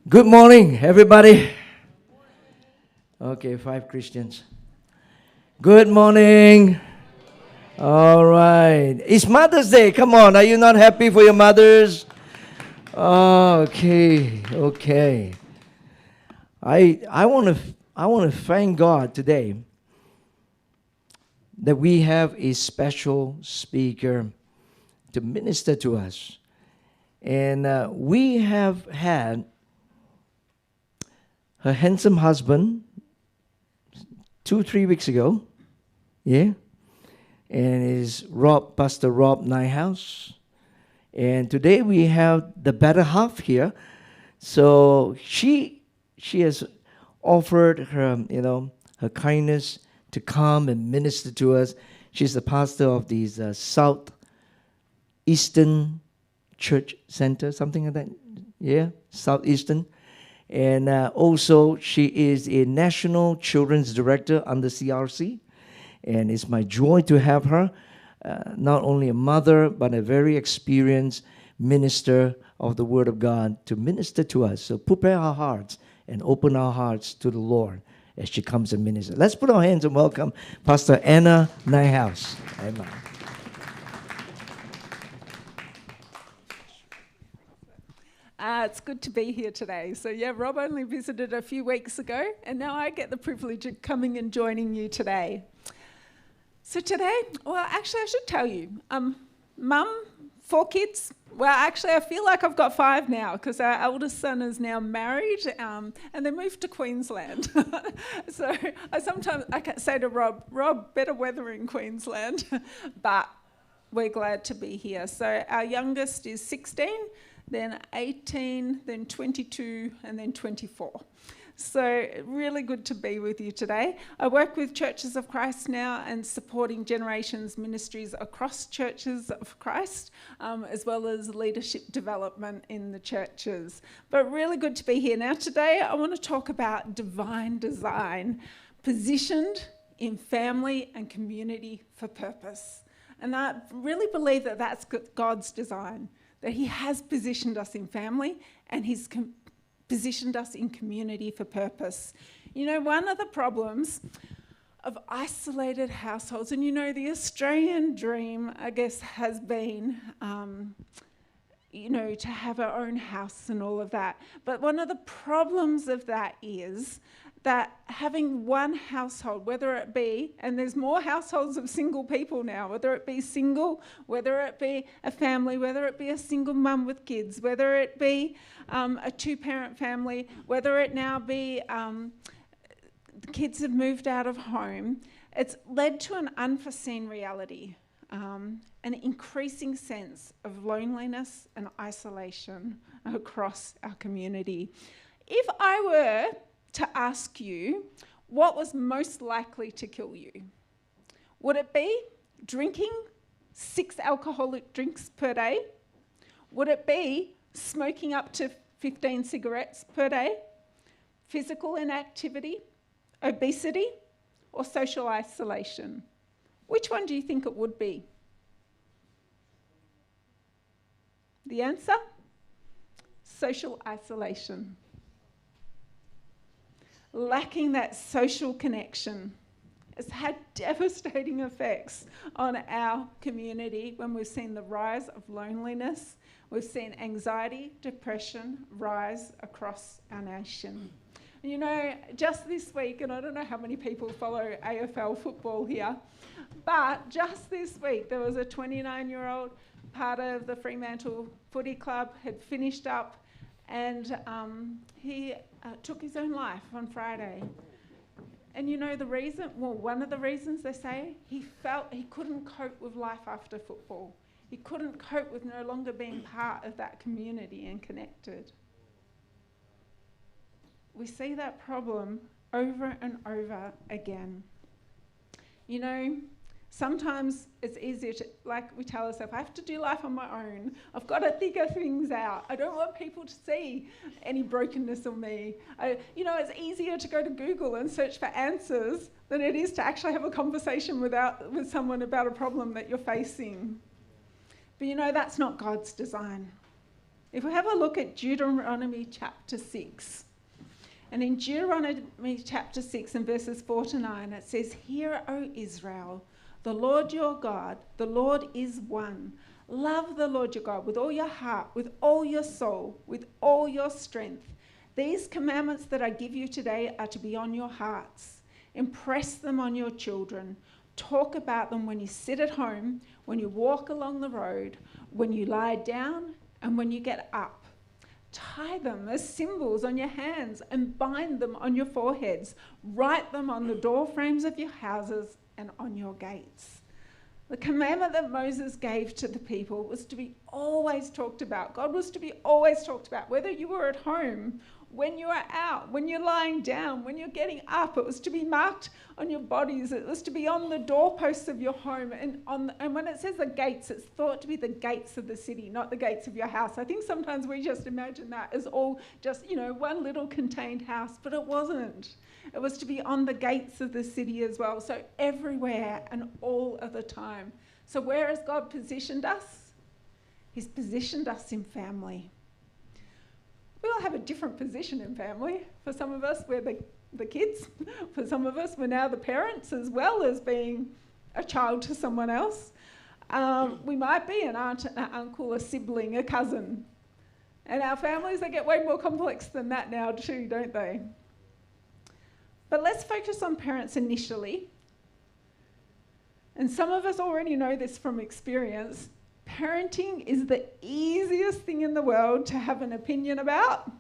Good morning, everybody. Okay, 5 Christians. Good morning. All right. It's Mother's Day. Come on, are you not happy for your mothers? Okay. I want to thank God today that we have a special speaker to minister to us. And we have had her handsome husband 2-3 weeks ago, yeah, and is Pastor Rob Nyhuis. And today we have the better half here. So she has offered her her kindness to come and minister to us. She's the pastor of these Southeastern Church Center, something like that. Yeah, Southeastern. And also, she is a National Children's Director under CRC. And it's my joy to have her, not only a mother, but a very experienced minister of the Word of God to minister to us. So prepare our hearts and open our hearts to the Lord as she comes and ministers. Let's put our hands and welcome Pastor Anna Nyhuis. Amen. It's good to be here today. So Rob only visited a few weeks ago, and now I get the privilege of coming and joining you today. So today, actually I should tell you, Mum, 4 kids. Well, actually I feel like I've got 5 now because our eldest son is now married and they moved to Queensland. So I can say to Rob, better weather in Queensland, but we're glad to be here. So our youngest is 16, then 18, then 22, and then 24. So really good to be with you today. I work with Churches of Christ now and supporting generations ministries across Churches of Christ, as well as leadership development in the churches. But really good to be here. Now today I want to talk about divine design, positioned in family and community for purpose. And I really believe that that's God's design, that he has positioned us in family and he's positioned us in community for purpose. One of the problems of isolated households, and the Australian dream, I guess, has been, to have our own house and all of that. But one of the problems of that is that having one household, whether it be, and there's more households of single people now, whether it be single, whether it be a family, whether it be a single mum with kids, whether it be a 2-parent family, whether it now be the kids have moved out of home, it's led to an unforeseen reality, an increasing sense of loneliness and isolation across our community. If I were to ask you what was most likely to kill you, would it be drinking 6 alcoholic drinks per day? Would it be smoking up to 15 cigarettes per day? Physical inactivity, obesity, or social isolation? Which one do you think it would be? The answer? Social isolation. Lacking that social connection has had devastating effects on our community when we've seen the rise of loneliness, we've seen anxiety, depression rise across our nation. Just this week, and I don't know how many people follow AFL football here, but just this week there was a 29-year-old part of the Fremantle Footy Club, had finished up, and he took his own life on Friday. And the reason? Well, one of the reasons they say, he felt he couldn't cope with life after football. He couldn't cope with no longer being part of that community and connected. We see that problem over and over again. Sometimes it's easier to, like we tell ourselves, I have to do life on my own. I've got to figure things out. I don't want people to see any brokenness in me. It's easier to go to Google and search for answers than it is to actually have a conversation with someone about a problem that you're facing. But that's not God's design. If we have a look at Deuteronomy chapter 6, and in Deuteronomy chapter 6 and verses 4 to 9, it says, "Hear, O Israel, the Lord your God, the Lord is one. Love the Lord your God with all your heart, with all your soul, with all your strength. These commandments that I give you today are to be on your hearts. Impress them on your children. Talk about them when you sit at home, when you walk along the road, when you lie down, and when you get up. Tie them as symbols on your hands and bind them on your foreheads. Write them on the door frames of your houses and on your gates." The commandment that Moses gave to the people was to be always talked about. God was to be always talked about, whether you were at home, when you are out, when you're lying down, when you're getting up. It was to be marked on your bodies. It was to be on the doorposts of your home. And when it says the gates, it's thought to be the gates of the city, not the gates of your house. I think sometimes we just imagine that as all just, one little contained house, but it wasn't. It was to be on the gates of the city as well. So everywhere and all of the time. So where has God positioned us? He's positioned us in family. We all have a different position in family. For some of us, we're the kids. For some of us, we're now the parents as well as being a child to someone else. We might be an aunt, an uncle, a sibling, a cousin. And our families, they get way more complex than that now too, don't they? But let's focus on parents initially. And some of us already know this from experience. Parenting is the easiest thing in the world to have an opinion about,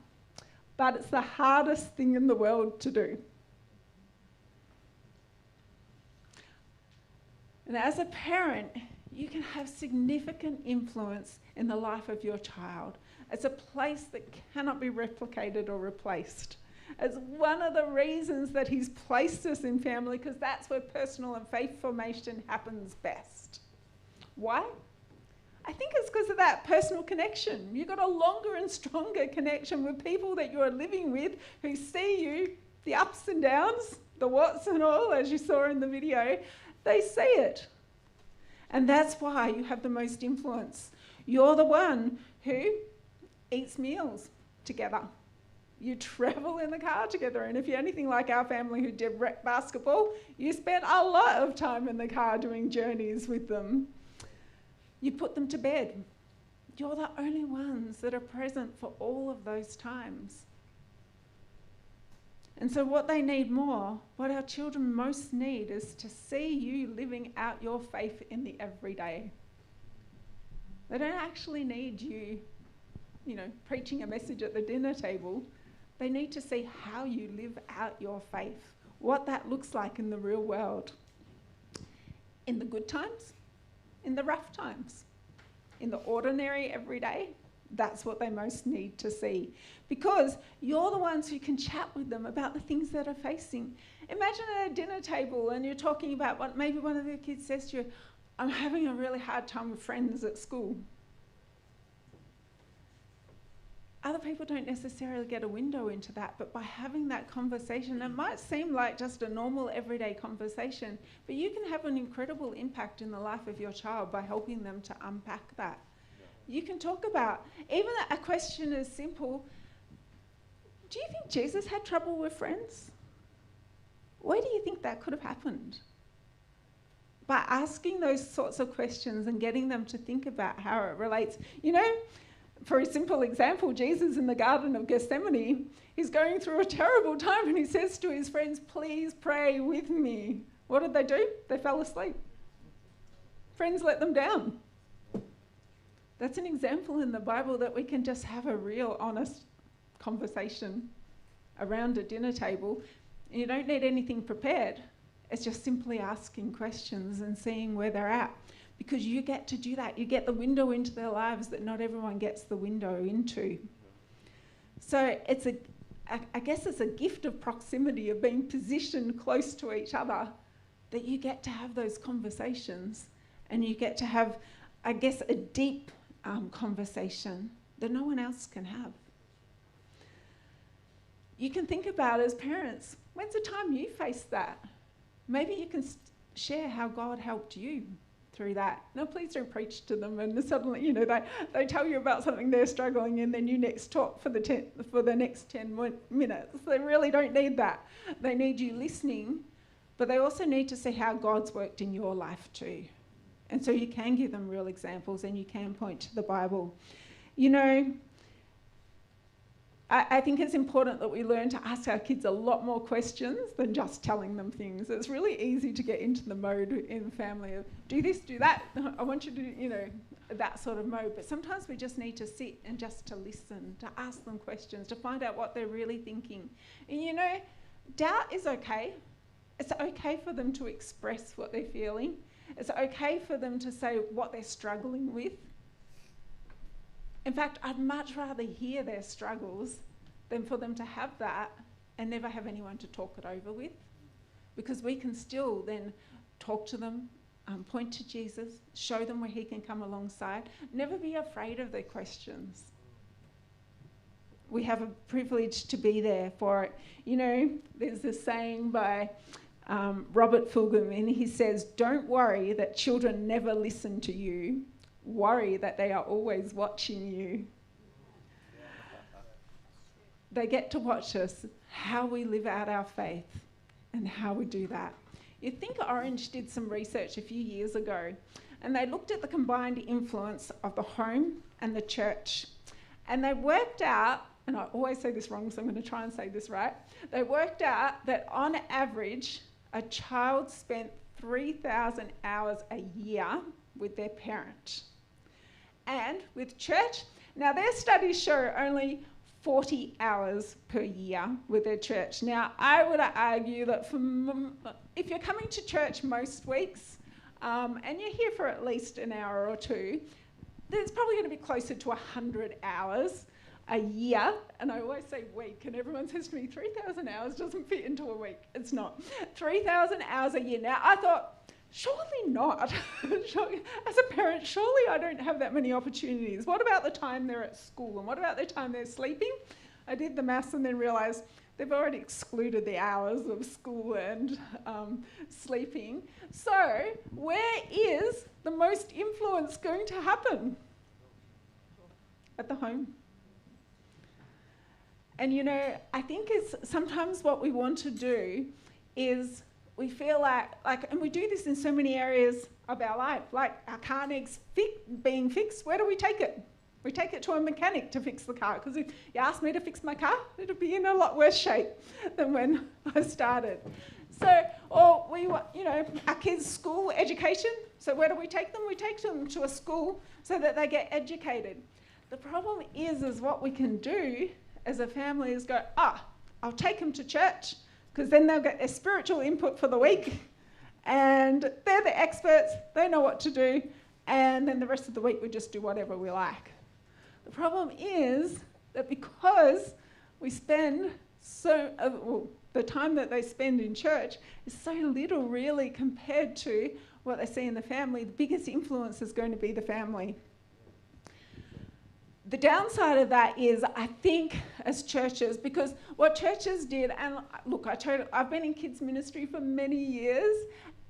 but it's the hardest thing in the world to do. And as a parent, you can have significant influence in the life of your child. It's a place that cannot be replicated or replaced. It's one of the reasons that he's placed us in family, because that's where personal and faith formation happens best. Why? I think it's because of that personal connection. You've got a longer and stronger connection with people that you're living with who see you, the ups and downs, the what's and all, as you saw in the video. They see it. And that's why you have the most influence. You're the one who eats meals together. You travel in the car together. And if you're anything like our family who did rec basketball, you spent a lot of time in the car doing journeys with them. You put them to bed. You're the only ones that are present for all of those times. And so what they need more, what our children most need, is to see you living out your faith in the everyday. They don't actually need you, preaching a message at the dinner table. They need to see how you live out your faith, what that looks like in the real world. In the good times, in the rough times, in the ordinary everyday, that's what they most need to see. Because you're the ones who can chat with them about the things that are facing. Imagine at a dinner table and you're talking about what maybe one of your kids says to you, "I'm having a really hard time with friends at school." Other people don't necessarily get a window into that, but by having that conversation, it might seem like just a normal everyday conversation, but you can have an incredible impact in the life of your child by helping them to unpack that. You can talk about, even a question as simple, do you think Jesus had trouble with friends? Where do you think that could have happened? By asking those sorts of questions and getting them to think about how it relates. For a simple example, Jesus in the Garden of Gethsemane, he's going through a terrible time and he says to his friends, "Please pray with me." What did they do? They fell asleep. Friends let them down. That's an example in the Bible that we can just have a real honest conversation around a dinner table. And you don't need anything prepared. It's just simply asking questions and seeing where they're at. Because you get to do that. You get the window into their lives that not everyone gets the window into. So I guess it's a gift of proximity, of being positioned close to each other, that you get to have those conversations and you get to have, I guess, a deep conversation that no one else can have. You can think about, as parents, when's the time you faced that? Maybe you can share how God helped you through that. Now, please don't preach to them and suddenly, they tell you about something they're struggling in, then you next talk for the next 10 minutes. They really don't need that. They need you listening, but they also need to see how God's worked in your life too. And so you can give them real examples and you can point to the Bible. I think it's important that we learn to ask our kids a lot more questions than just telling them things. It's really easy to get into the mode in the family of do this, do that, I want you to do, that sort of mode. But sometimes we just need to sit and just to listen, to ask them questions, to find out what they're really thinking. And doubt is okay. It's okay for them to express what they're feeling. It's okay for them to say what they're struggling with. In fact, I'd much rather hear their struggles than for them to have that and never have anyone to talk it over with. Because we can still then talk to them, point to Jesus, show them where he can come alongside. Never be afraid of their questions. We have a privilege to be there for it. There's this saying by Robert Fulghum, and he says, "Don't worry that children never listen to you. Worry that they are always watching you." They get to watch us, how we live out our faith and how we do that. You think Orange did some research a few years ago, and they looked at the combined influence of the home and the church. And they worked out, and I always say this wrong, so I'm going to try and say this right. They worked out that on average, a child spent 3,000 hours a year with their parent. And with church, now their studies show only 40 hours per year with their church. Now, I would argue that if you're coming to church most weeks and you're here for at least an hour or two, there's probably going to be closer to 100 hours a year. And I always say week, and everyone says to me, 3,000 hours doesn't fit into a week. It's not. 3,000 hours a year. Now, I thought, surely not. As a parent, surely I don't have that many opportunities. What about the time they're at school? And what about the time they're sleeping? I did the maths and then realised they've already excluded the hours of school and sleeping. So where is the most influence going to happen? At the home. And I think it's sometimes what we want to do is we feel like, and we do this in so many areas of our life, like our car needs being fixed. Where do we take it? We take it to a mechanic to fix the car, because if you ask me to fix my car, it'll be in a lot worse shape than when I started. So, or our kids' school education. So where do we take them? We take them to a school so that they get educated. The problem is what we can do as a family is go, I'll take them to church, because then they'll get their spiritual input for the week, and they're the experts, they know what to do, and then the rest of the week we just do whatever we like. The problem is that because we spend the time that they spend in church is so little really compared to what they see in the family, the biggest influence is going to be the family. The downside of that is, I think, as churches, because what churches did, and look, I've been in kids ministry for many years,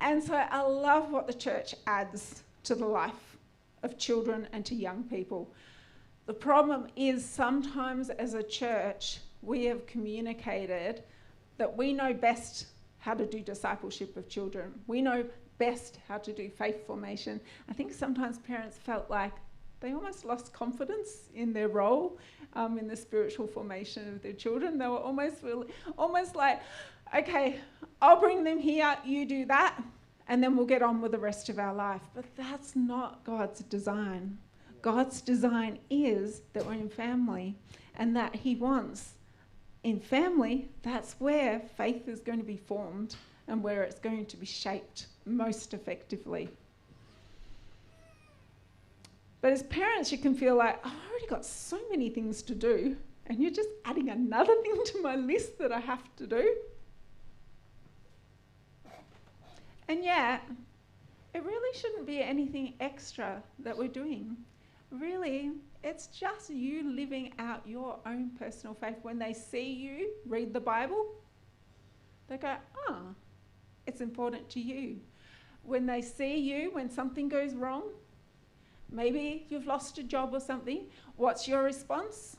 and so I love what the church adds to the life of children and to young people. The problem is sometimes as a church, we have communicated that we know best how to do discipleship of children. We know best how to do faith formation. I think sometimes parents felt like they almost lost confidence in their role in the spiritual formation of their children. They were almost like, okay, I'll bring them here, you do that, and then we'll get on with the rest of our life. But that's not God's design. God's design is that we're in family, and that he wants, in family, that's where faith is going to be formed and where it's going to be shaped most effectively. But as parents, you can feel like, I've already got so many things to do, and you're just adding another thing to my list that I have to do. And yet, it really shouldn't be anything extra that we're doing. Really, it's just you living out your own personal faith. When they see you read the Bible, they go, it's important to you. when they see you, when something goes wrong, maybe you've lost a job or something, what's your response?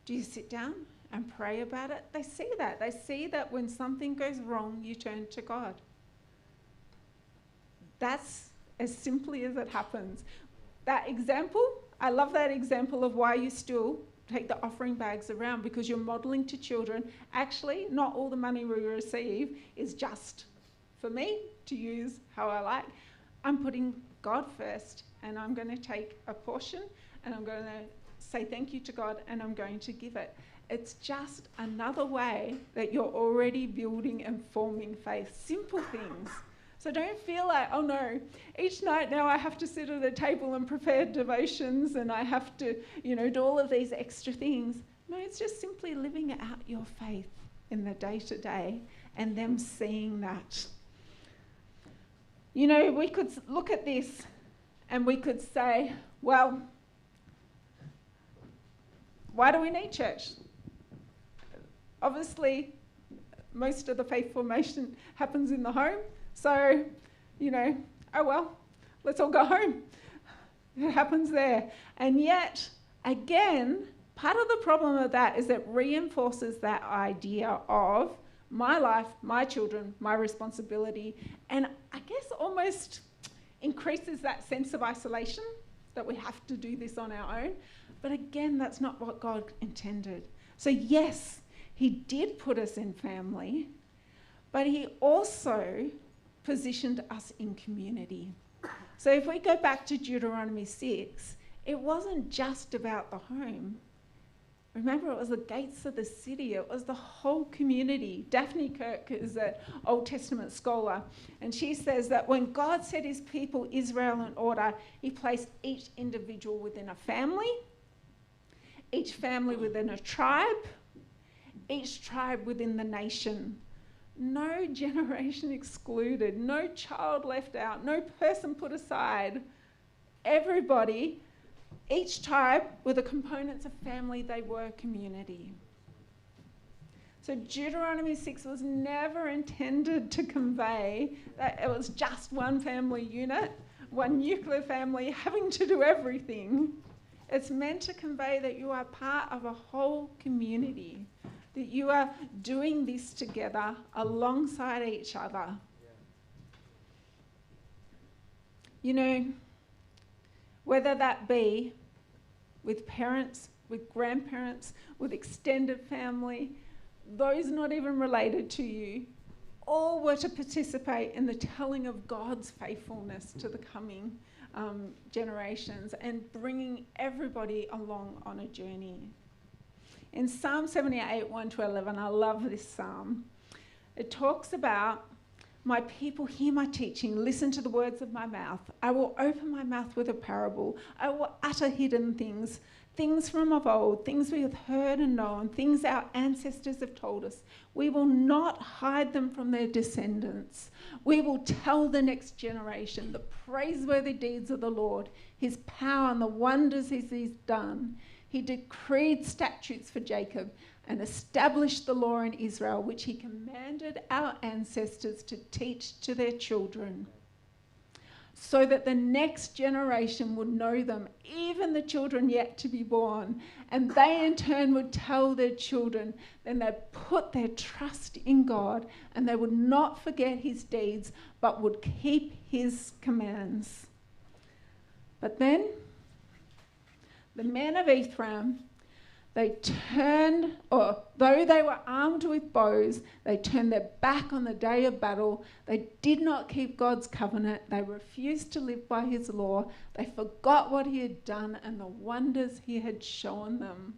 Do you sit down and pray about it? They see that. They see that when something goes wrong, you turn to God. That's as simply as it happens. That example, I love that example of why you still take the offering bags around, because you're modelling to children, actually, not all the money we receive is just for me to use how I like. I'm putting God first, and I'm going to take a portion, and I'm going to say thank you to God, and I'm going to give it. It's just another way that you're already building and forming faith. Simple things. So don't feel like, oh no, each night now I have to sit at a table and prepare devotions, and I have to, do all of these extra things. No, it's just simply living out your faith in the day-to-day and them seeing that. We could look at this and we could say, well, why do we need church? Obviously, most of the faith formation happens in the home. So, oh well, let's all go home. It happens there. And yet, again, part of the problem of that is it reinforces that idea of my life, my children, my responsibility, and I guess almost increases that sense of isolation, that we have to do this on our own. But again, that's not what God intended. So yes, he did put us in family, but he also positioned us in community. So if we go back to Deuteronomy 6, it wasn't just about the home. Remember, it was the gates of the city. It was the whole community. Daphne Kirk is an Old Testament scholar, and she says that when God set his people, Israel, in order, he placed each individual within a family, each family within a tribe, each tribe within the nation. No generation excluded, no child left out, no person put aside. Everybody, each tribe with the components of family, they were community. So Deuteronomy 6 was never intended to convey that it was just one family unit, one nuclear family having to do everything. It's meant to convey that you are part of a whole community, that you are doing this together alongside each other. Whether that be with parents, with grandparents, with extended family, those not even related to you, all were to participate in the telling of God's faithfulness to the coming generations and bringing everybody along on a journey. In Psalm 78, 1-11, I love this psalm. It talks about, my people hear my teaching, listen to the words of my mouth. I will open my mouth with a parable. I will utter hidden things, things from of old, things we have heard and known, things our ancestors have told us. We will not hide them from their descendants. We will tell the next generation the praiseworthy deeds of the Lord, his power and the wonders he's done. He decreed statutes for Jacob and established the law in Israel, which he commanded our ancestors to teach to their children, so that the next generation would know them, even the children yet to be born, and they in turn would tell their children. Then they'd put their trust in God, and they would not forget his deeds, but would keep his commands. But then the men of Ephraim, they turned, or though they were armed with bows, they turned their back on the day of battle. They did not keep God's covenant. They refused to live by his law. They forgot what he had done and the wonders he had shown them.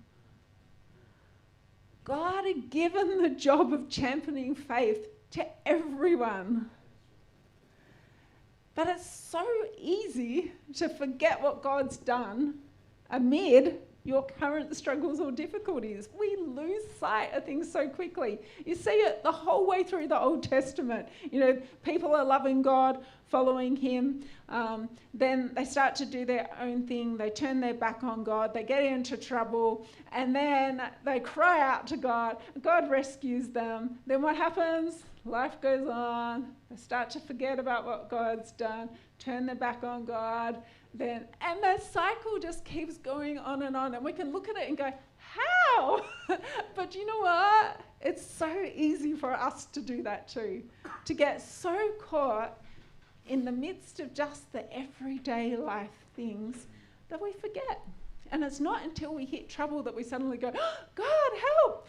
God had given the job of championing faith to everyone. But it's so easy to forget what God's done amid your current struggles or difficulties. We lose sight of things so quickly. You see it the whole way through the Old Testament. People are loving God following him. Then they start to do their own thing. They turn their back on God. They get into trouble. And then they cry out to God. God rescues them. Then what happens? Life goes on. They start to forget about what God's done, turn their back on God. And that cycle just keeps going on. And we can look at it and go, how? But you know what? It's so easy for us to do that too, to get so caught in the midst of just the everyday life things that we forget. And it's not until we hit trouble that we suddenly go, oh, God, help!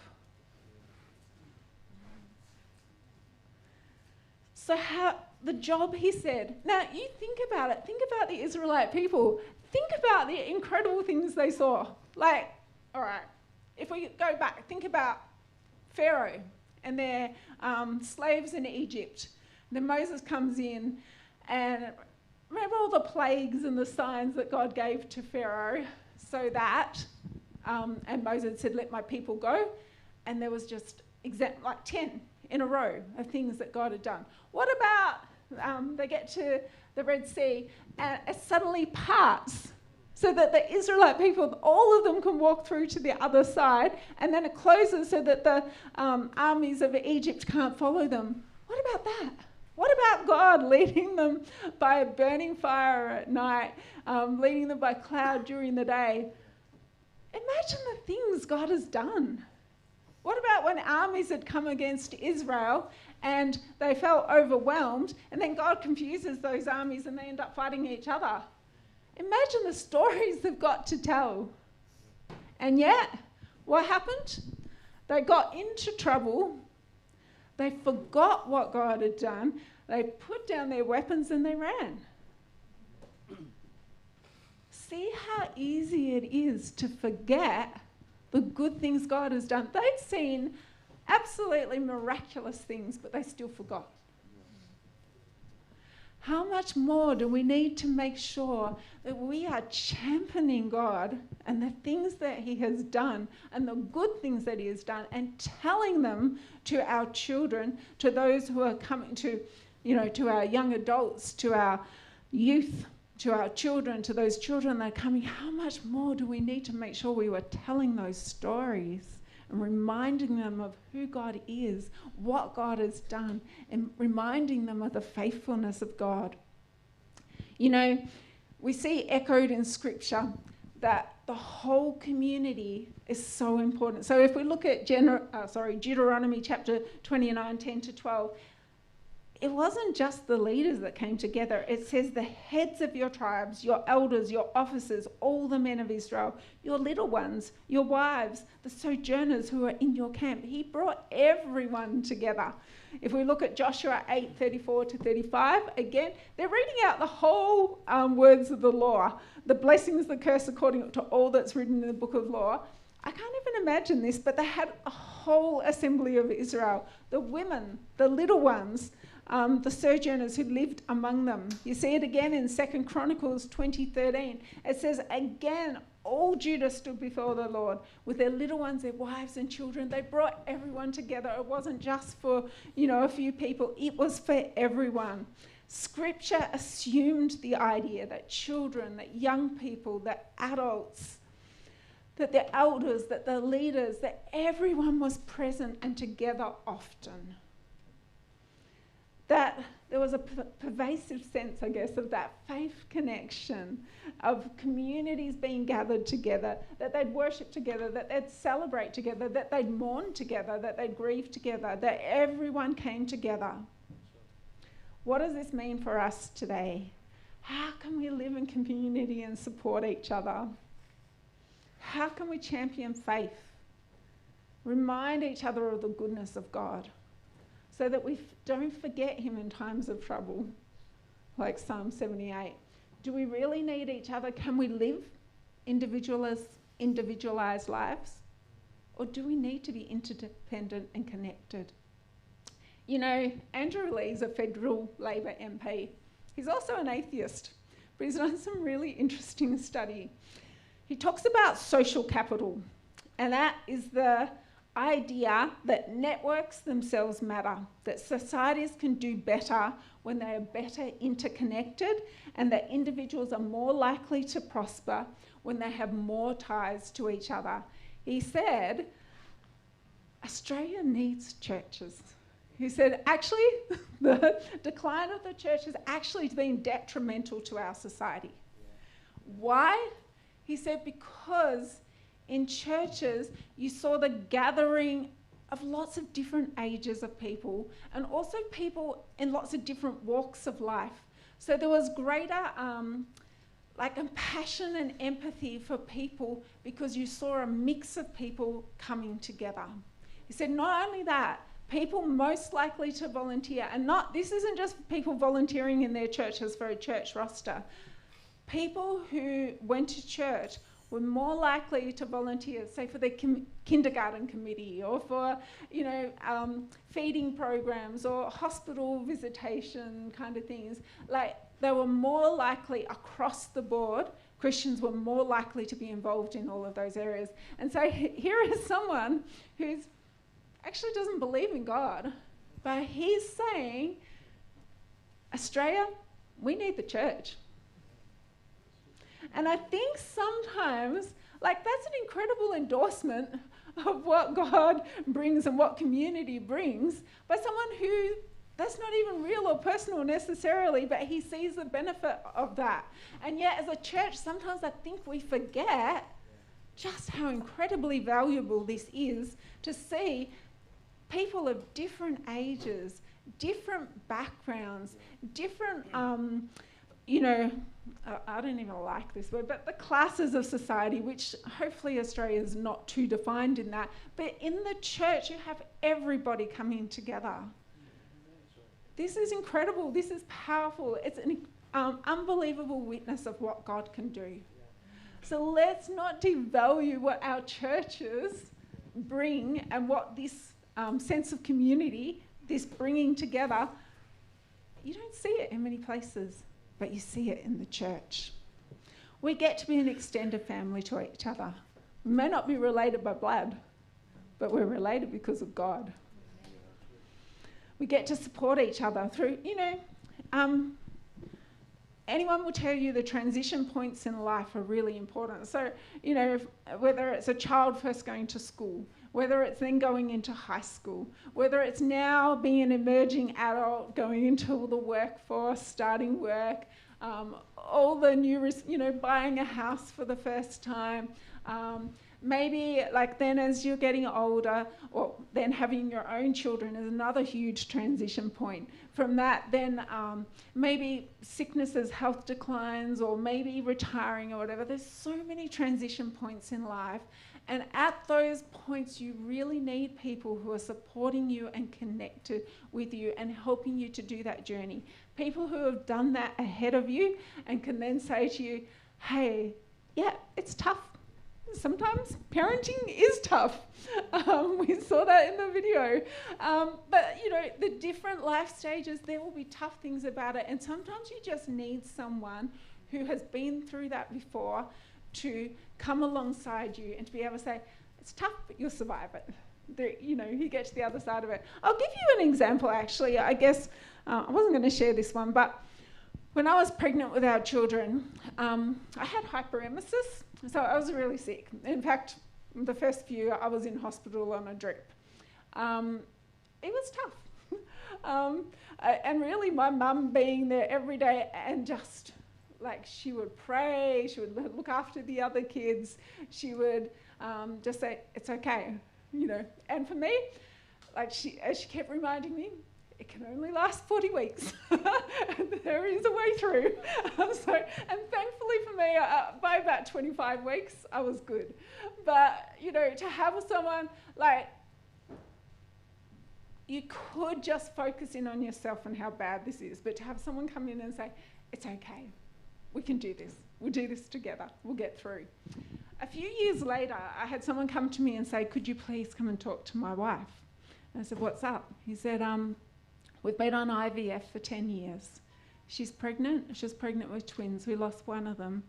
So the job, he said. Now, you think about it. Think about the Israelite people. Think about the incredible things they saw. Like, all right, if we go back, think about Pharaoh and their slaves in Egypt. Then Moses comes in, and remember all the plagues and the signs that God gave to Pharaoh so that, and Moses said, let my people go. And there was just like 10 in a row of things that God had done. What about they get to the Red Sea and it suddenly parts so that the Israelite people, all of them can walk through to the other side, and then it closes so that the armies of Egypt can't follow them. What about that? What about God leading them by a burning fire at night, leading them by cloud during the day? Imagine the things God has done. What about when armies had come against Israel and they felt overwhelmed, and then God confuses those armies and they end up fighting each other? Imagine the stories they've got to tell. And yet, what happened? They got into trouble. They forgot what God had done. They put down their weapons and they ran. See how easy it is to forget the good things God has done. They'd seen absolutely miraculous things, but they still forgot. How much more do we need to make sure that we are championing God and the things that he has done and the good things that he has done, and telling them to our children, to those who are coming to, to our young adults, to our youth, to our children, to those children that are coming. How much more do we need to make sure we were telling those stories and reminding them of who God is, what God has done, and reminding them of the faithfulness of God. We see echoed in Scripture that the whole community is so important. So if we look at Deuteronomy chapter 29, 10 to 12, it wasn't just the leaders that came together. It says the heads of your tribes, your elders, your officers, all the men of Israel, your little ones, your wives, the sojourners who are in your camp. He brought everyone together. If we look at Joshua 8, 34 to 35, again, they're reading out the whole words of the law, the blessings, the curse according to all that's written in the book of law. I can't even imagine this, but they had a whole assembly of Israel, the women, the little ones, the sojourners who lived among them. You see it again in 2 Chronicles 20:13. It says, again, all Judah stood before the Lord with their little ones, their wives and children. They brought everyone together. It wasn't just for, a few people. It was for everyone. Scripture assumed the idea that children, that young people, that adults, that the elders, that the leaders, that everyone was present and together often. That there was a pervasive sense, I guess, of that faith connection, of communities being gathered together, that they'd worship together, that they'd celebrate together, that they'd mourn together, that they'd grieve together, that everyone came together. What does this mean for us today? How can we live in community and support each other? How can we champion faith? Remind each other of the goodness of God, so that we don't forget him in times of trouble, like Psalm 78. Do we really need each other? Can we live individualized lives? Or do we need to be interdependent and connected? Andrew Lee's a federal Labor MP. He's also an atheist, but he's done some really interesting study. He talks about social capital, and that is the idea that networks themselves matter, that societies can do better when they are better interconnected, and that individuals are more likely to prosper when they have more ties to each other. He said, Australia needs churches. He said, actually, the decline of the church has actually been detrimental to our society. Why? He said, because in churches, you saw the gathering of lots of different ages of people, and also people in lots of different walks of life. So there was greater compassion and empathy for people because you saw a mix of people coming together. He said, not only that, people most likely to volunteer, and this isn't just people volunteering in their churches for a church roster. People who went to church were more likely to volunteer, say, for the kindergarten committee, or for, feeding programs, or hospital visitation kind of things. Like, they were more likely across the board. Christians were more likely to be involved in all of those areas. And so here is someone who actually doesn't believe in God, but he's saying, Australia, we need the church. And I think sometimes, that's an incredible endorsement of what God brings and what community brings, by someone who, that's not even real or personal necessarily, but he sees the benefit of that. And yet, as a church, sometimes I think we forget just how incredibly valuable this is, to see people of different ages, different backgrounds, different, I don't even like this word, but the classes of society, which hopefully Australia is not too defined in that. But in the church, you have everybody coming together. This is incredible. This is powerful. It's an unbelievable witness of what God can do. So let's not devalue what our churches bring and what this sense of community, this bringing together, you don't see it in many places, but you see it in the church. We get to be an extended family to each other. We may not be related by blood, but we're related because of God. We get to support each other through, anyone will tell you the transition points in life are really important. So, whether it's a child first going to school, whether it's then going into high school, whether it's now being an emerging adult, going into the workforce, starting work, all the new, buying a house for the first time, maybe then as you're getting older, or then having your own children is another huge transition point. From that, then maybe sicknesses, health declines, or maybe retiring or whatever. There's so many transition points in life. And at those points, you really need people who are supporting you and connected with you and helping you to do that journey. People who have done that ahead of you and can then say to you, hey, yeah, it's tough. Sometimes parenting is tough. We saw that in the video. But, the different life stages, there will be tough things about it. And sometimes you just need someone who has been through that before to come alongside you and to be able to say, it's tough, but you'll survive it. You get to the other side of it. I'll give you an example, actually. I guess I wasn't going to share this one, but when I was pregnant with our children, I had hyperemesis, so I was really sick. In fact, the first few, I was in hospital on a drip. It was tough. And really, my mum being there every day and just, she would pray, she would look after the other kids, she would just say, it's okay, And for me, as she kept reminding me, it can only last 40 weeks. There is a way through. And thankfully for me, by about 25 weeks, I was good. But, to have someone, you could just focus in on yourself and how bad this is, but to have someone come in and say, it's okay, we can do this. We'll do this together. We'll get through. A few years later, I had someone come to me and say, could you please come and talk to my wife? And I said, what's up? He said, we've been on IVF for 10 years. She's pregnant. She was pregnant with twins. We lost one of them.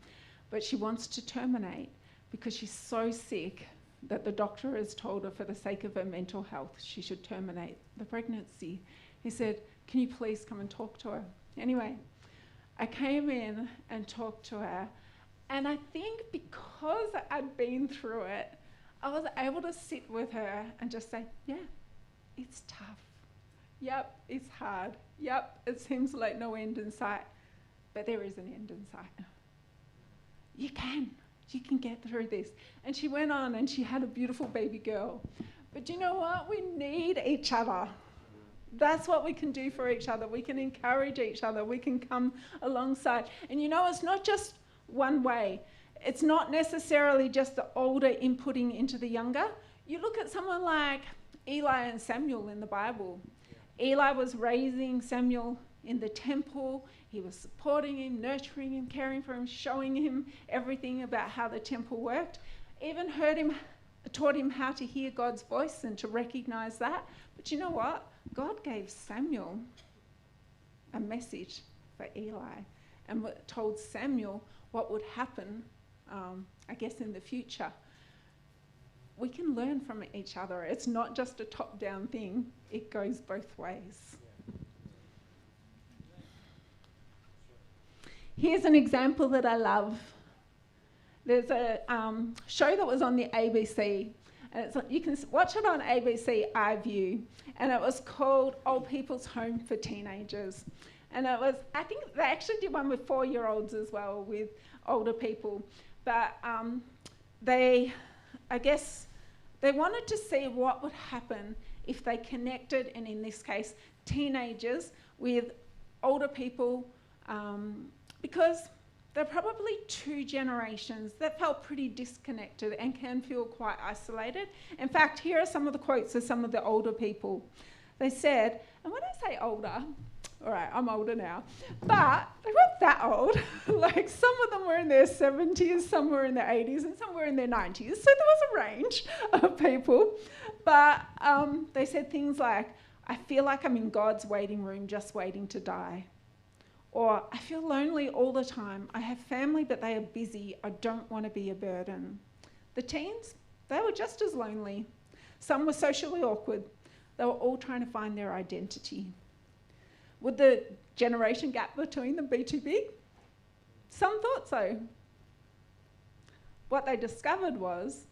But she wants to terminate because she's so sick that the doctor has told her for the sake of her mental health she should terminate the pregnancy. He said, can you please come and talk to her? Anyway, I came in and talked to her, and I think because I'd been through it, I was able to sit with her and just say, yeah, it's tough. Yep, it's hard. Yep, it seems like no end in sight, but there is an end in sight. You can get through this. And she went on and she had a beautiful baby girl. But you know what? We need each other. That's what we can do for each other. We can encourage each other. We can come alongside. And you know, it's not just one way. It's not necessarily just the older inputting into the younger. You look at someone like Eli and Samuel in the Bible. Eli was raising Samuel in the temple. He was supporting him, nurturing him, caring for him, showing him everything about how the temple worked. Even taught him how to hear God's voice and to recognize that. But you know what? God gave Samuel a message for Eli and told Samuel what would happen, I guess, in the future. We can learn from each other. It's not just a top-down thing. It goes both ways. Here's an example that I love. There's a show that was on the ABC, and you can watch it on ABC iView, and it was called Old People's Home for Teenagers. And it was, I think they actually did one with 4-year-olds as well, with older people. But they wanted to see what would happen if they connected, and in this case, teenagers with older people, because they're probably two generations that felt pretty disconnected and can feel quite isolated. In fact, here are some of the quotes of some of the older people. They said, and when I say older, all right, I'm older now, but they weren't that old. Like, some of them were in their 70s, some were in their 80s, and some were in their 90s. So there was a range of people. But they said things like, I feel like I'm in God's waiting room just waiting to die. Or, I feel lonely all the time. I have family, but they are busy. I don't want to be a burden. The teens, they were just as lonely. Some were socially awkward. They were all trying to find their identity. Would the generation gap between them be too big? Some thought so. What they discovered was,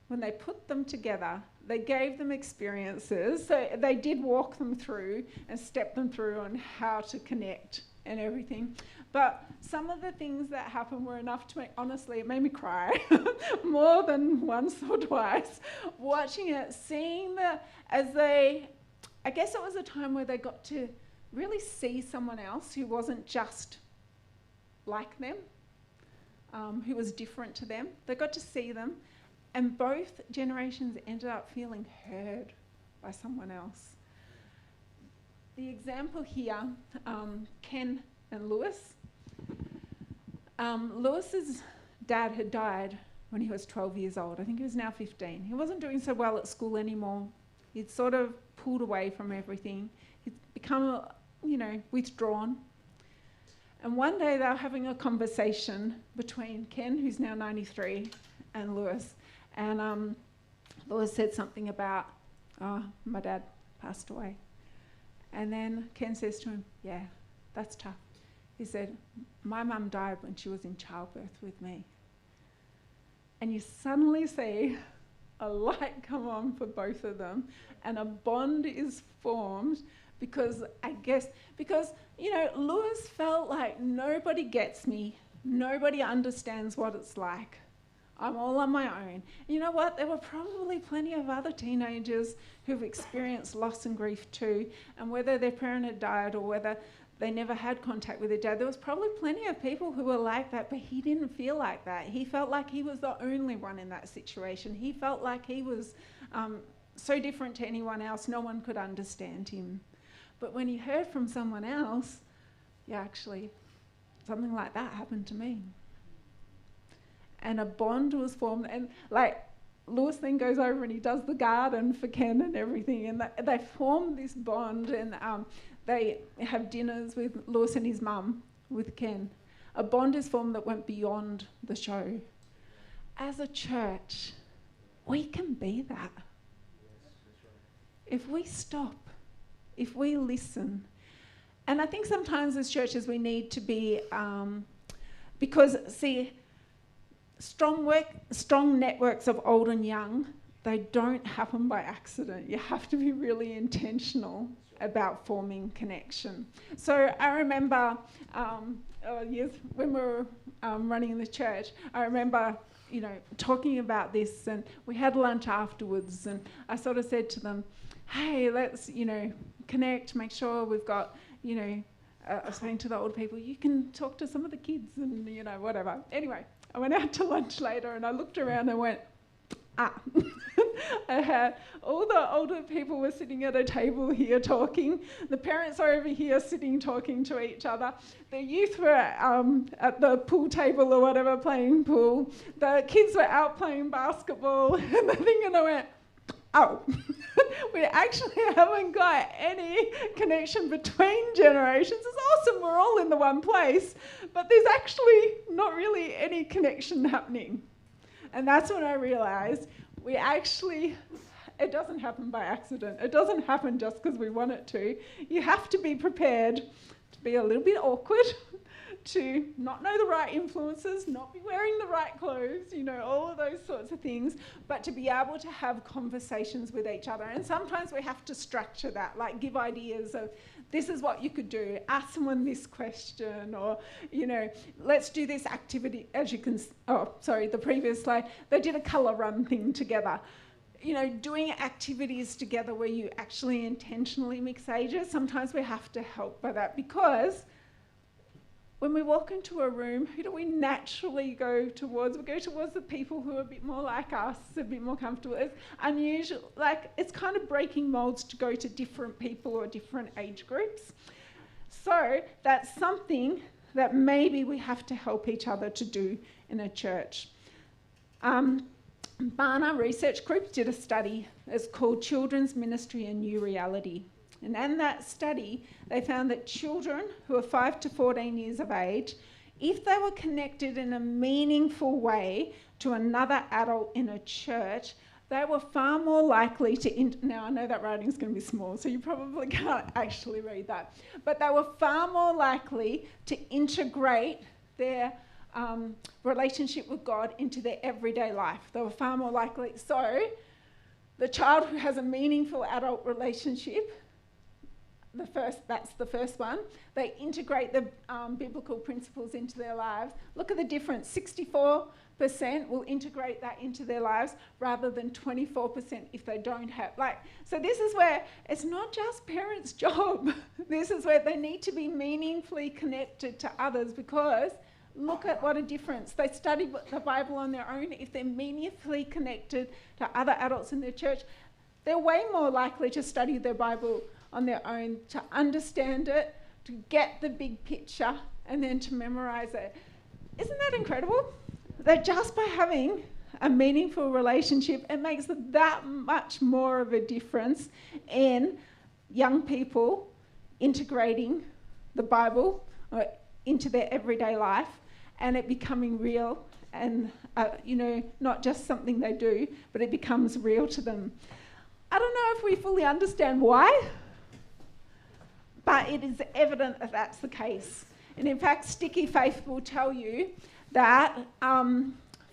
when they put them together, they gave them experiences. So they did walk them through and step them through on how to connect and everything. But some of the things that happened were enough to make, honestly, it made me cry more than once or twice. Watching it, seeing I guess it was a time where they got to really see someone else who wasn't just like them, who was different to them. They got to see them. And both generations ended up feeling heard by someone else. The example here, Ken and Lewis. Lewis's dad had died when he was 12 years old. I think he was now 15. He wasn't doing so well at school anymore. He'd sort of pulled away from everything. He'd become, withdrawn. And one day they were having a conversation between Ken, who's now 93, and Lewis. And Lewis said something about, my dad passed away. And then Ken says to him, yeah, that's tough. He said, my mum died when she was in childbirth with me. And you suddenly see a light come on for both of them, and a bond is formed because Lewis felt like nobody gets me, nobody understands what it's like. I'm all on my own. You know what? There were probably plenty of other teenagers who've experienced loss and grief too, and whether their parent had died or whether they never had contact with their dad, there was probably plenty of people who were like that, but he didn't feel like that. He felt like he was the only one in that situation. He felt like he was so different to anyone else, no one could understand him. But when he heard from someone else, yeah, actually, something like that happened to me. And a bond was formed, and Lewis then goes over and he does the garden for Ken and everything, and they form this bond, and they have dinners with Lewis and his mum, with Ken. A bond is formed that went beyond the show. As a church, we can be that. If we stop, if we listen. And I think sometimes as churches we need to be, because see, strong networks of old and young, they don't happen by accident. You have to be really intentional about forming connection. So I remember years when we were running the church, I remember talking about this, and we had lunch afterwards, and I sort of said to them, hey, let's, connect, make sure we've got, I was saying to the old people, you can talk to some of the kids and, whatever. Anyway, I went out to lunch later and I looked around and went, I had all the older people were sitting at a table here talking. The parents are over here sitting talking to each other. The youth were at the pool table or whatever playing pool. The kids were out playing basketball and the thing, and I went, we actually haven't got any connection between generations. It's awesome, we're all in the one place, but there's actually not really any connection happening. And that's when I realised it doesn't happen by accident. It doesn't happen just because we want it to. You have to be prepared to be a little bit awkward, to not know the right influences, not be wearing the right clothes, all of those sorts of things, but to be able to have conversations with each other. And sometimes we have to structure that, like give ideas of, this is what you could do, ask someone this question, or, let's do this activity. As you can, the previous slide, they did a colour run thing together. Doing activities together where you actually intentionally mix ages, sometimes we have to help by that, because when we walk into a room, who do we naturally go towards? We go towards the people who are a bit more like us, a bit more comfortable. It's unusual, it's kind of breaking molds to go to different people or different age groups. So that's something that maybe we have to help each other to do in a church. Barna Research Group did a study. It's called Children's Ministry and New Reality. And in that study, they found that children who are 5 to 14 years of age, if they were connected in a meaningful way to another adult in a church, they were far more likely to... Now, I know that writing's going to be small, so you probably can't actually read that. But they were far more likely to integrate their relationship with God into their everyday life. They were far more likely. So the child who has a meaningful adult relationship... that's the first one. They integrate the biblical principles into their lives. Look at the difference. 64% will integrate that into their lives rather than 24% if they don't have. So this is where it's not just parents' job. This is where they need to be meaningfully connected to others, because look at what a difference. They study the Bible on their own. If they're meaningfully connected to other adults in their church, they're way more likely to study their Bible on their own, to understand it, to get the big picture, and then to memorize it. Isn't that incredible? That just by having a meaningful relationship, it makes that much more of a difference in young people integrating the Bible into their everyday life, and it becoming real, and not just something they do, but it becomes real to them. I don't know if we fully understand why, but it is evident that that's the case. And in fact, Sticky Faith will tell you that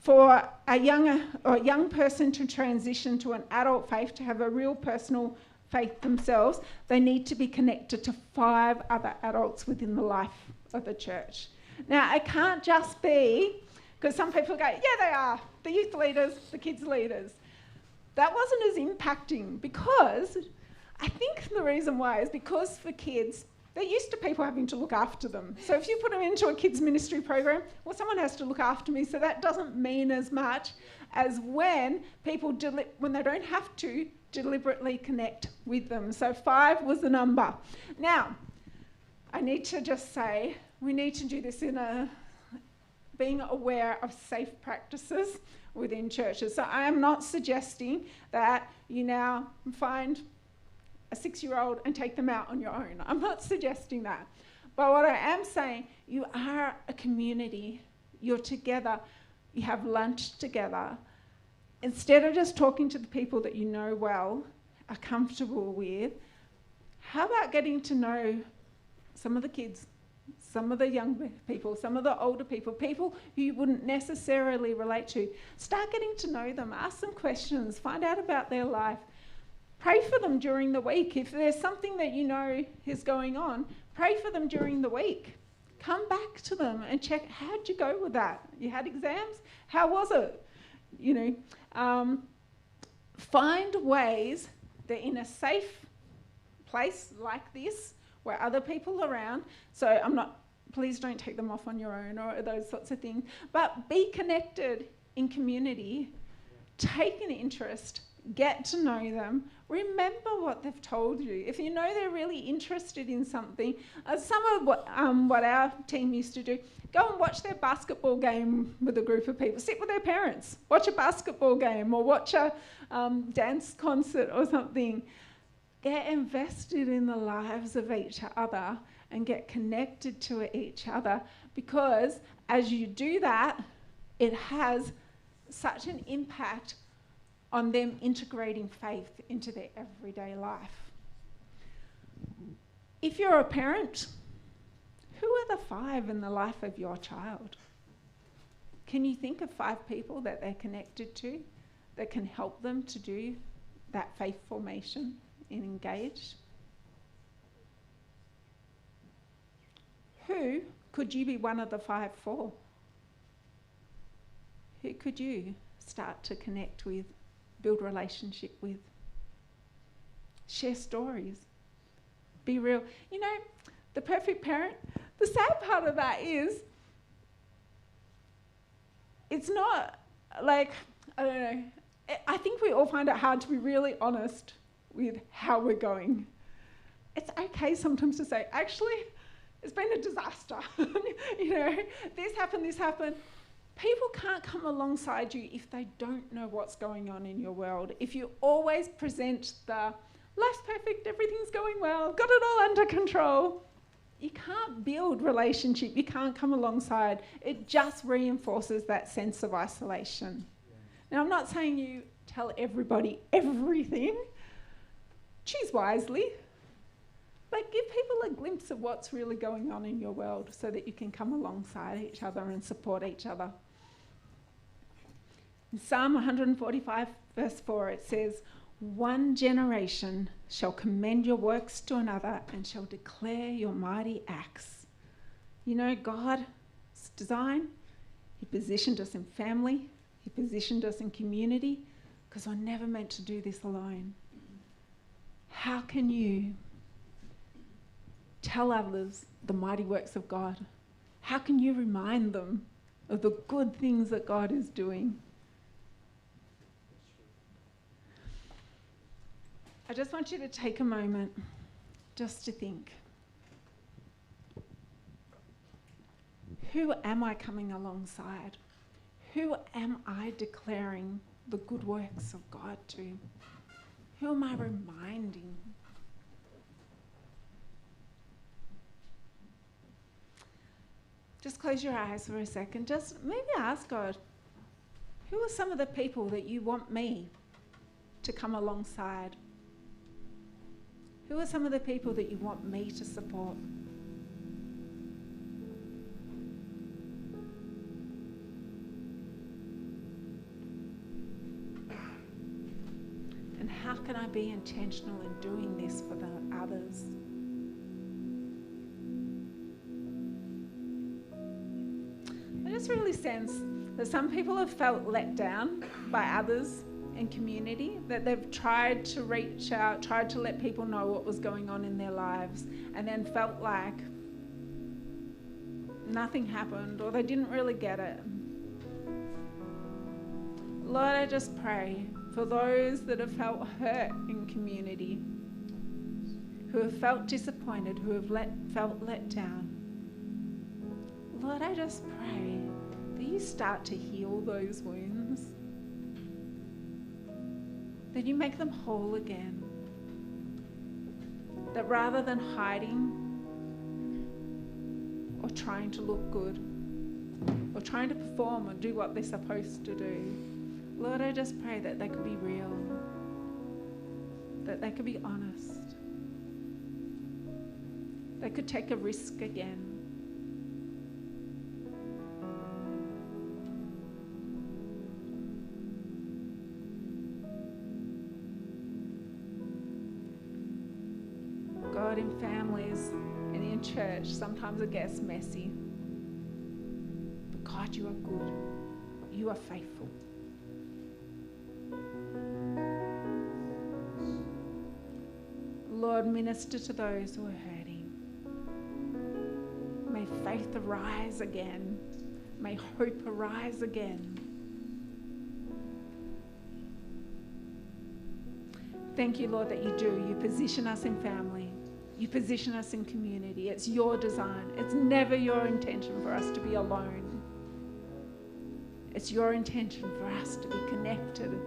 for a young person to transition to an adult faith, to have a real personal faith themselves, they need to be connected to 5 other adults within the life of the church. Now, it can't just be, because some people go, yeah, they are, the youth leaders, the kids leaders. That wasn't as impacting, because I think the reason why is because for kids, they're used to people having to look after them. So if you put them into a kids ministry program, well, someone has to look after me, so that doesn't mean as much as when people, when they don't have to, deliberately connect with them. So 5 was the number. Now, I need to just say, we need to do this in being aware of safe practices within churches. So I am not suggesting that you now find a 6-year-old and take them out on your own. I'm not suggesting that. But what I am saying, you are a community. You're together. You have lunch together. instead of just talking to the people that you know well, are comfortable with, how about getting to know some of the kids, some of the young people, some of the older people, people who you wouldn't necessarily relate to? Start getting to know them, ask them questions, find out about their life. Pray for them during the week. If there's something that you know is going on, pray for them during the week. Come back to them and check, how'd you go with that? You had exams? How was it? You know, find ways that in a safe place like this, where other people are around, so please don't take them off on your own or those sorts of things, but be connected in community, take an interest, get to know them, remember what they've told you. If you know they're really interested in something, some of what our team used to do, go and watch their basketball game with a group of people, sit with their parents, watch a basketball game or watch a dance concert or something. Get invested in the lives of each other and get connected to each other, because as you do that, it has such an impact on them integrating faith into their everyday life. If you're a parent, who are the 5 in the life of your child? Can you think of 5 people that they're connected to that can help them to do that faith formation and engage? Who could you be one of the 5 for? Who could you start to connect with, build relationship with? Share stories. Be real. You know, the perfect parent, the sad part of that is, it's not like, I don't know, I think we all find it hard to be really honest with how we're going. It's okay sometimes to say, actually, it's been a disaster. You know, this happened. People can't come alongside you if they don't know what's going on in your world. If you always present the, life's perfect, everything's going well, got it all under control, you can't build relationship, you can't come alongside. It just reinforces that sense of isolation. Now, I'm not saying you tell everybody everything. Choose wisely. But give people a glimpse of what's really going on in your world so that you can come alongside each other and support each other. In Psalm 145, verse 4, it says, "One generation shall commend your works to another and shall declare your mighty acts." You know, God's design, He positioned us in family, He positioned us in community, because we're never meant to do this alone. How can you tell others the mighty works of God? How can you remind them of the good things that God is doing? I just want you to take a moment just to think. Who am I coming alongside? Who am I declaring the good works of God to? Who am I reminding? Just close your eyes for a second. Just maybe ask God, who are some of the people that you want me to come alongside? Who are some of the people that you want me to support? And how can I be intentional in doing this for the others? I just really sense that some people have felt let down by others in community, that they've tried to reach out, tried to let people know what was going on in their lives, and then felt like nothing happened or they didn't really get it. Lord, I just pray for those that have felt hurt in community, who have felt disappointed, who have felt let down. Lord, I just pray that you start to heal those wounds, that you make them whole again, that rather than hiding or trying to look good or trying to perform or do what they're supposed to do, Lord, I just pray that they could be real, that they could be honest, they could take a risk again. God, in families and in church, sometimes it gets messy. But God, you are good. You are faithful. Lord, minister to those who are hurting. May faith arise again. May hope arise again. Thank you, Lord, that you do. You position us in family. You position us in community. It's your design. It's never your intention for us to be alone. It's your intention for us to be connected.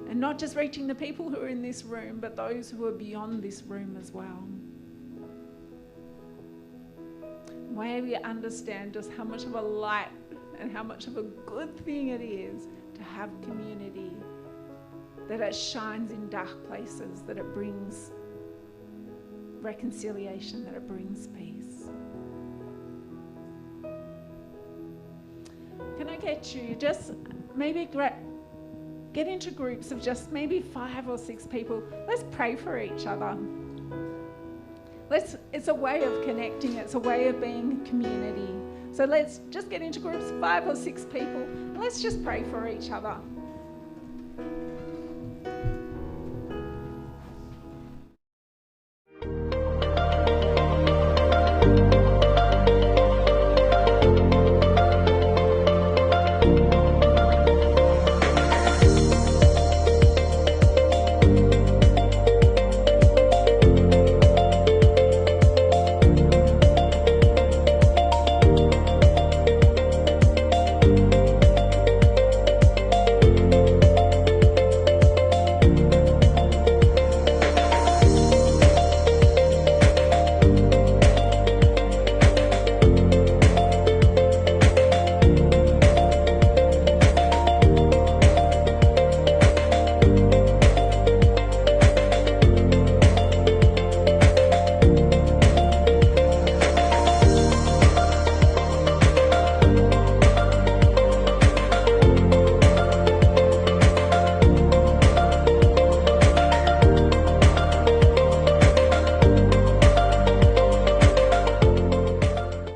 And not just reaching the people who are in this room, but those who are beyond this room as well. May we understand just how much of a light and how much of a good thing it is to have community, that it shines in dark places, that it brings reconciliation, that it brings peace. Can I get you just maybe get into groups of just maybe 5 or 6 people. Let's pray for each other. It's a way of connecting. It's a way of being community. So let's just get into groups, 5 or 6 people, and let's just pray for each other.